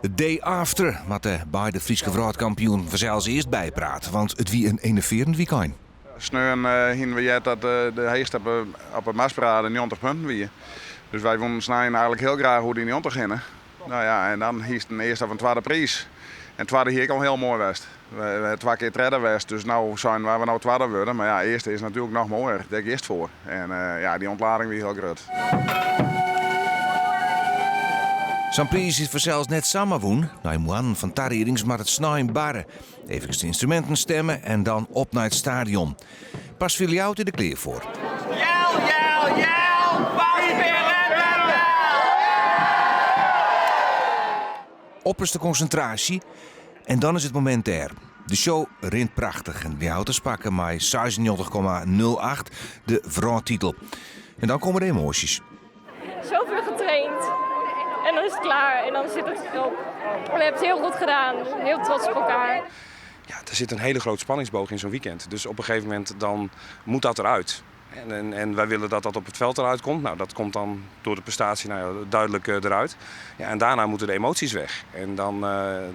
The day after moet de beide Friese vrouwenkampioen vanzelfs eerst bijpraten, want het wie een enerverend weekend. Sneun hien we jet dat de heest op het Masparade 90 punten wie. Dus wij vonden Snijden eigenlijk heel graag hoe die 90 gingen. Nou ja, en dan hiest een eerste of een tweede prijs. En het tweede hier al heel mooi west. We hebben 2 keer redden west, dus nou zijn waar we nou tweede worden. Maar ja, eerste is natuurlijk nog mooier. Daar eerst voor. En ja, die ontlading weer heel groot. Zijn prijs is vanzelfs net samenwoen. Nou, Moan van Tarierings maar het snijden barren. Even de instrumenten stemmen en dan op naar het stadion. Pas viel jou in de kleer voor. Jel, jel, jel! Pas weer redden! Opperste concentratie. En dan is het moment daar. De show rint prachtig en die houdt te spakken met 96,08 de vrouwtitel. En dan komen de emoties. Zoveel getraind. En dan is het klaar. En dan zit het erop. We hebben het heel goed gedaan. Heel trots op elkaar. Ja, er zit een hele grote spanningsboog in zo'n weekend. Dus op een gegeven moment dan moet dat eruit. En wij willen dat dat op het veld eruit komt. Nou, dat komt dan door de prestatie duidelijk eruit. Ja, en daarna moeten de emoties weg. En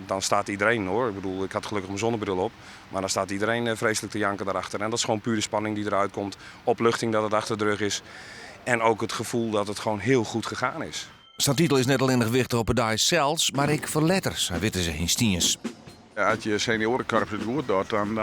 dan staat iedereen hoor. Ik bedoel, ik had gelukkig mijn zonnebril op. Maar dan staat iedereen vreselijk te janken daarachter. En dat is gewoon puur de spanning die eruit komt. Opluchting dat het achter de rug is. En ook het gevoel dat het gewoon heel goed gegaan is. Zijn titel is net alleen nog gewichtig op het die zelfs, maar ik voor letters, weten ze in Stiens. Ja, als je seniorenkorps het goed doet, dan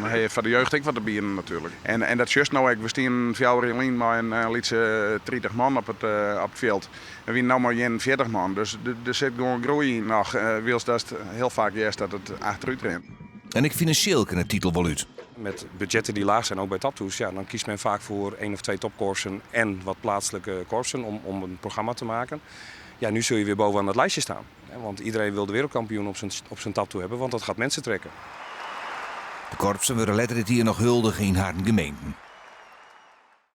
heb je van de jeugd ook wat te bieden natuurlijk. En dat is juist nou, we staan 4 jaar in lijn met een lietse 30 man op het veld. En we nou maar 40 man, dus er zit gewoon groei in nog. Wils dat heel vaak juist dat het achteruit rent. En ik financieel kan het titel wel uit. Met budgetten die laag zijn, ook bij taptoes, ja, dan kiest men vaak voor 1 of 2 topkorpsen en wat plaatselijke korpsen om een programma te maken. Ja, nu zul je weer bovenaan het lijstje staan. Want iedereen wil de wereldkampioen op zijn taptoe hebben, want dat gaat mensen trekken. De korpsen willen letterlijk hier nog huldigen in haar gemeenten.